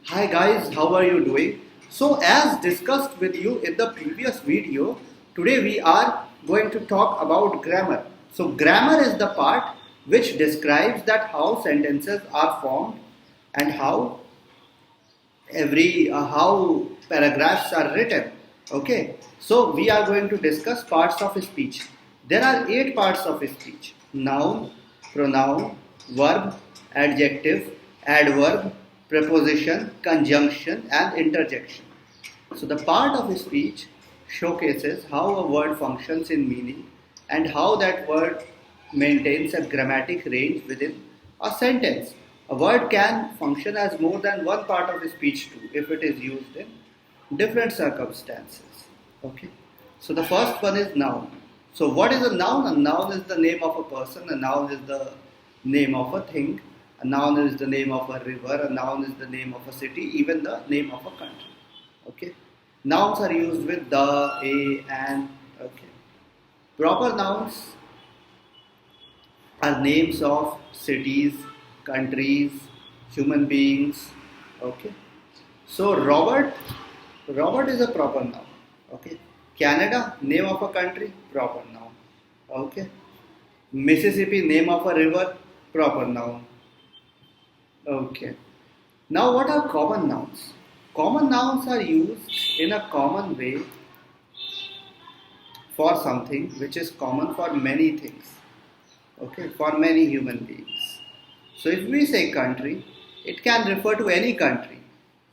Hi guys, how are you doing? So as discussed with you in the previous video, today we are going to talk about grammar. So grammar is the part which describes that how sentences are formed and how paragraphs are written. Okay, so we are going to discuss parts of speech. There are 8 parts of speech: noun, pronoun, verb, adjective, adverb, preposition, conjunction, and interjection. So the part of speech showcases how a word functions in meaning and how that word maintains a grammatic range within a sentence. A word can function as more than one part of speech too if it is used in different circumstances. Okay. So the first one is noun. So what is a noun? A noun is the name of a person, a noun is the name of a thing, a noun is the name of a river, a noun is the name of a city, even the name of a country. Okay. Nouns are used with the, a, and. Okay. Proper nouns are names of cities, countries, human beings. Okay. So Robert is a proper noun. Okay. Canada, name of a country, proper noun. Okay. Mississippi, name of a river, proper noun. Okay. Now, what are common nouns? Common nouns are used in a common way for something which is common for many things. Okay, for many human beings. So, if we say country, it can refer to any country.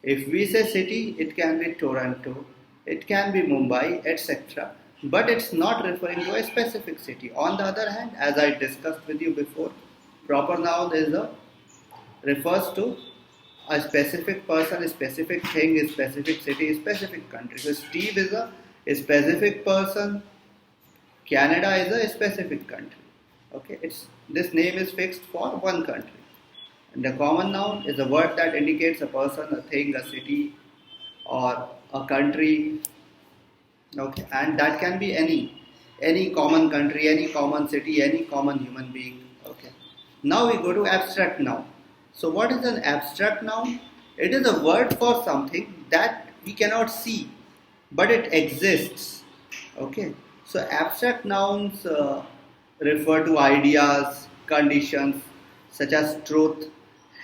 If we say city, it can be Toronto, it can be Mumbai, etc. But it's not referring to a specific city. On the other hand, as I discussed with you before, proper noun refers to a specific person, a specific thing, a specific city, a specific country. So Steve is a specific person. Canada is a specific country. Okay, this name is fixed for one country. And the common noun is a word that indicates a person, a thing, a city, or a country. Okay, and that can be any common country, any common city, any common human being. Okay. Now we go to abstract noun. So what is an abstract noun? It is a word for something that we cannot see, but it exists. Okay. So abstract nouns refer to ideas, conditions such as truth,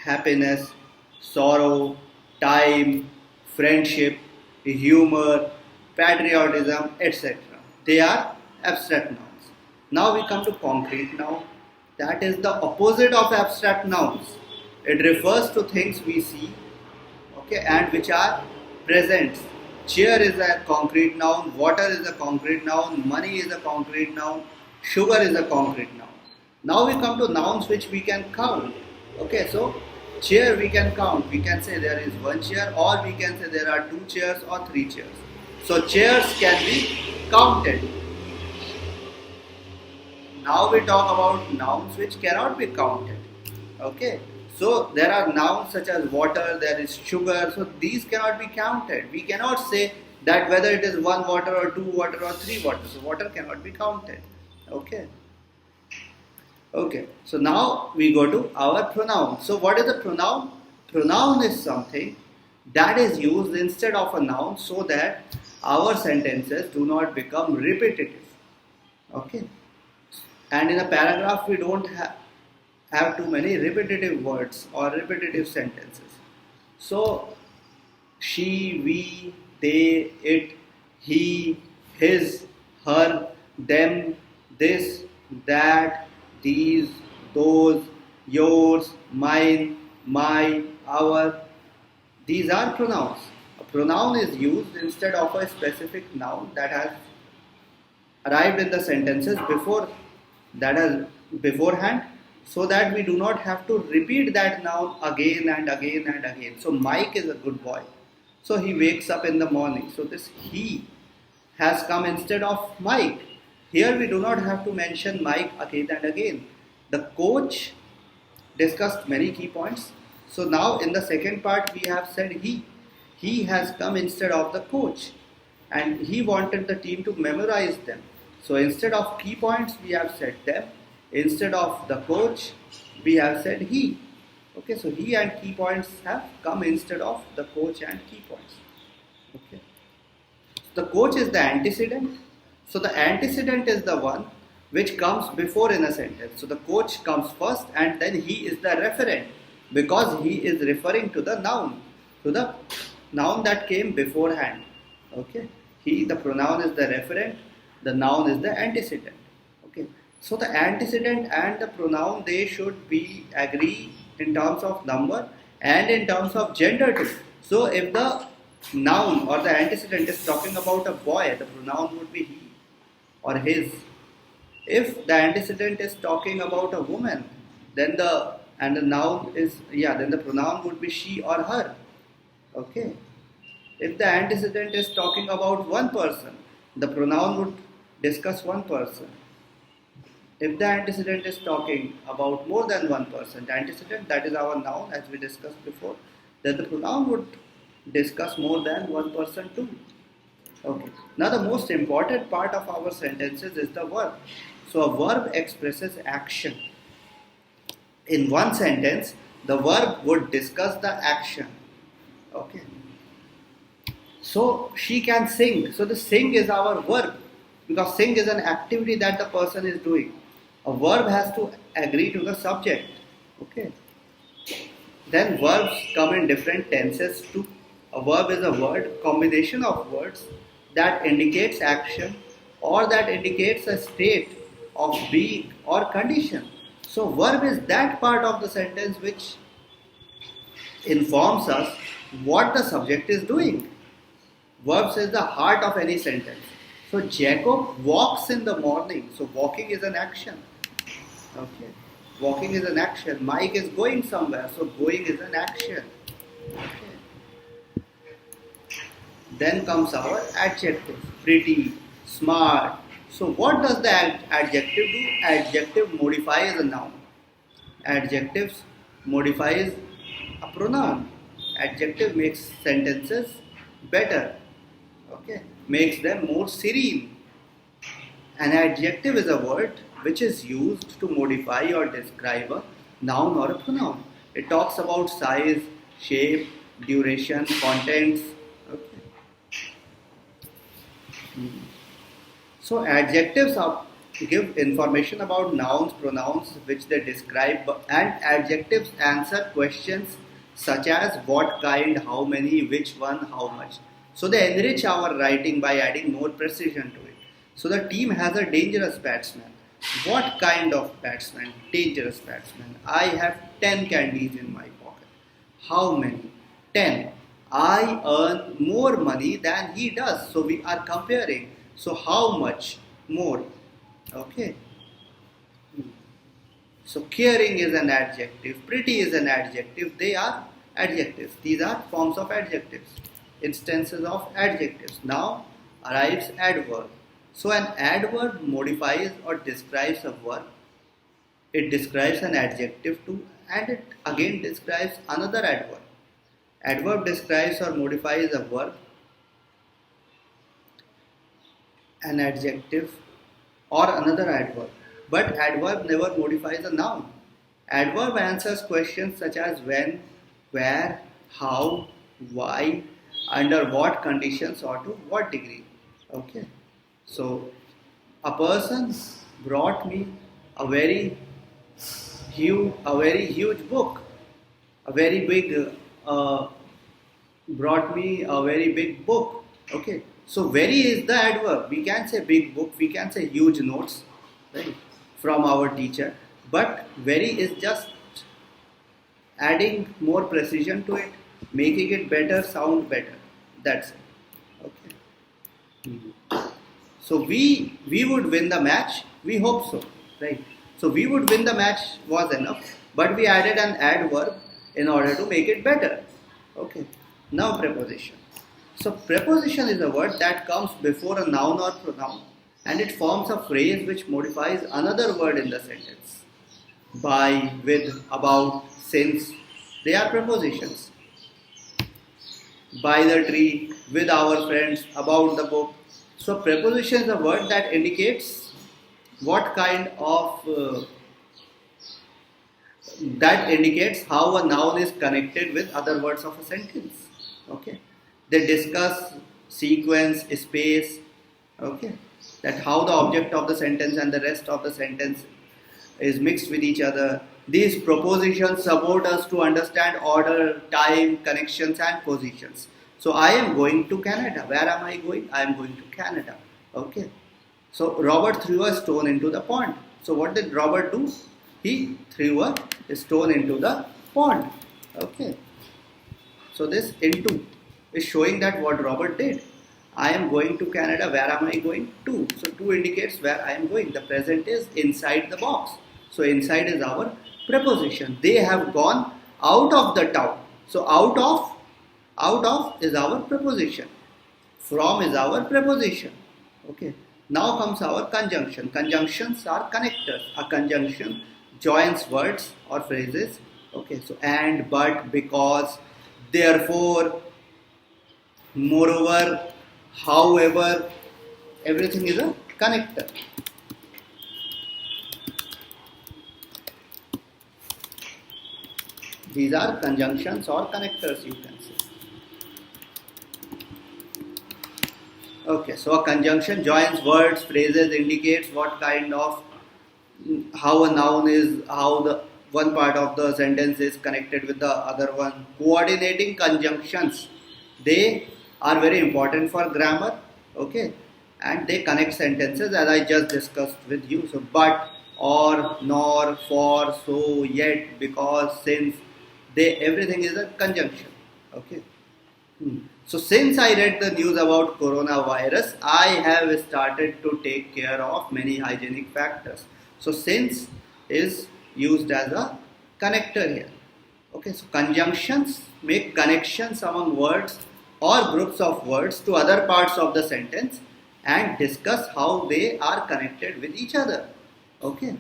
happiness, sorrow, time, friendship, humor, patriotism, etc. They are abstract nouns. Now we come to concrete noun. That is the opposite of abstract nouns. It refers to things we see, okay, and which are present. Chair is a concrete noun, water is a concrete noun, money is a concrete noun, sugar is a concrete noun. Now we come to nouns which we can count. Okay, so chair we can count. We can say there is one chair, or we can say there are 2 chairs or 3 chairs. So chairs can be counted. Now we talk about nouns which cannot be counted. Okay. So there are nouns such as water, there is sugar, so these cannot be counted. We cannot say that whether it is 1 water or 2 water or 3 water. So water cannot be counted. Okay. Okay. So now we go to our pronoun. So what is a pronoun? Pronoun is something that is used instead of a noun so that our sentences do not become repetitive. Okay. And in a paragraph we don't have too many repetitive words or repetitive sentences. So, she, we, they, it, he, his, her, them, this, that, these, those, yours, mine, my, our. These are pronouns. A pronoun is used instead of a specific noun that has arrived in the sentences beforehand, so that we do not have to repeat that noun again and again and again. So Mike is a good boy. So he wakes up in the morning. So this he has come instead of Mike. Here we do not have to mention Mike again and again. The coach discussed many key points. So now in the second part we have said he. He has come instead of the coach. And he wanted the team to memorize them. So instead of key points we have said them. Instead of the coach, we have said he. Okay, so he and key points have come instead of the coach and key points. Okay, the coach is the antecedent. So the antecedent is the one which comes before in a sentence. So the coach comes first and then he is the referent because he is referring to the noun that came beforehand. Okay, the pronoun is the referent, the noun is the antecedent. Okay, so the antecedent and the pronoun, they should be agree in terms of number and in terms of gender too. So if the noun or the antecedent is talking about a boy, the pronoun would be he or his. If the antecedent is talking about a woman, then the noun is, then the pronoun would be she or her. Okay. If the antecedent is talking about one person, the pronoun would discuss one person. If the antecedent is talking about more than one person, the antecedent, that is our noun as we discussed before, then the pronoun would discuss more than one person too. Okay. Now the most important part of our sentences is the verb. So a verb expresses action. In one sentence, the verb would discuss the action. Okay. So she can sing. So the sing is our verb because sing is an activity that the person is doing. A verb has to agree to the subject. Okay. Then verbs come in different tenses too. A verb is a word, combination of words that indicates action or that indicates a state of being or condition. So verb is that part of the sentence which informs us what the subject is doing. Verbs is the heart of any sentence. So Jacob walks in the morning. So walking is an action. Okay. Walking is an action. Mike is going somewhere. So going is an action. Okay. Then comes our adjective. Pretty, smart. So what does the adjective do? Adjective modifies a noun. Adjectives modifies a pronoun. Adjective makes sentences better. Okay. Makes them more serene. An adjective is a word which is used to modify or describe a noun or a pronoun. It talks about size, shape, duration, contents. Okay. So adjectives give information about nouns, pronouns which they describe, and adjectives answer questions such as what kind, how many, which one, how much. So they enrich our writing by adding more precision to it. So the team has a dangerous batsman. What kind of batsman? Dangerous batsman. I have 10 candies in my pocket. How many? 10. I earn more money than he does. So we are comparing. So how much more? Okay. So caring is an adjective. Pretty is an adjective. They are adjectives. These are forms of adjectives. Instances of adjectives. Now arrives adverb. So an adverb modifies or describes a verb. It describes an adjective too, and it again describes another adverb. Adverb describes or modifies a verb, an adjective, or another adverb. But adverb never modifies a noun. Adverb answers questions such as when, where, how, why, under what conditions, or to what degree. Okay. So a person brought me a very huge book, a very big brought me a very big book. Okay. So very is the adverb. We can say big book, we can say huge notes, right, from our teacher. But very is just adding more precision to it, making it better, sound better. That's it. Okay. So we would win the match. We hope so, right? So we would win the match was enough, but we added an adverb in order to make it better. Okay. Now preposition. So preposition is a word that comes before a noun or pronoun, and it forms a phrase which modifies another word in the sentence. By, with, about, since, they are prepositions. By the tree, with our friends, about the book. So preposition is a word that indicates what kind of that indicates how a noun is connected with other words of a sentence. Okay, they discuss sequence, space. Okay, that how the object of the sentence and the rest of the sentence is mixed with each other. These propositions support us to understand order, time, connections, and positions. So I am going to Canada. Where am I going? I am going to Canada. Okay. So Robert threw a stone into the pond. So what did Robert do? He threw a stone into the pond. Okay. So this into is showing that what Robert did. I am going to Canada. Where am I going to? So to indicates where I am going. The present is inside the box. So inside is our preposition. They have gone out of the town. So out of is our preposition. From is our preposition. Okay. Now comes our conjunction. Conjunctions are connectors. A conjunction joins words or phrases. Okay. So and, but, because, therefore, moreover, however, everything is a connector. These are conjunctions or connectors, you can say. Okay, so a conjunction joins words, phrases, indicates what kind of, how a noun is, how the one part of the sentence is connected with the other one. Coordinating conjunctions, they are very important for grammar. Okay, and they connect sentences as I just discussed with you. So, but, or, nor, for, so, yet, because, since, they, everything is a conjunction. Okay. So since I read the news about coronavirus, I have started to take care of many hygienic factors. So since is used as a connector here. Okay, so conjunctions make connections among words or groups of words to other parts of the sentence and discuss how they are connected with each other. Okay,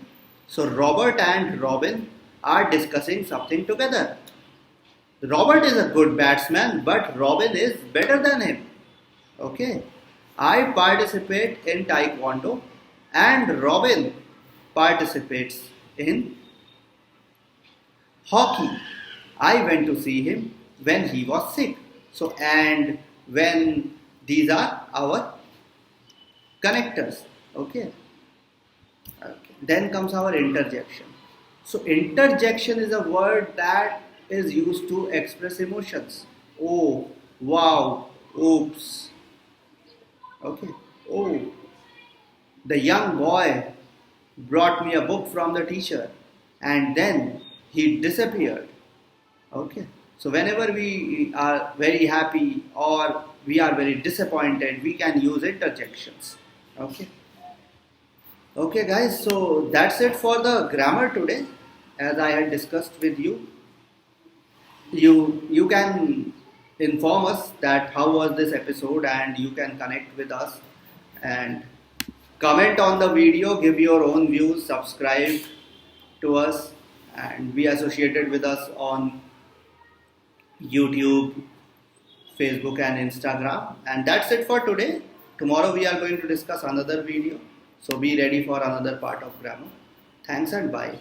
so Robert and Robin are discussing something together. Robert is a good batsman, but Robin is better than him. Okay, I participate in Taekwondo and Robin participates in hockey. I went to see him when he was sick. So, and, when, these are our connectors. Okay. Then comes our interjection. So interjection is a word that is used to express emotions. Oh, wow, oops. Okay. Oh, the young boy brought me a book from the teacher and then he disappeared. Okay. So whenever we are very happy or we are very disappointed, we can use interjections. Okay. Okay guys, so that's it for the grammar today. As I had discussed with you, you can inform us that how was this episode, and you can connect with us and comment on the video, give your own views, subscribe to us and be associated with us on YouTube, Facebook and Instagram. And that's it for today. Tomorrow we are going to discuss another video. So be ready for another part of grammar. Thanks and bye.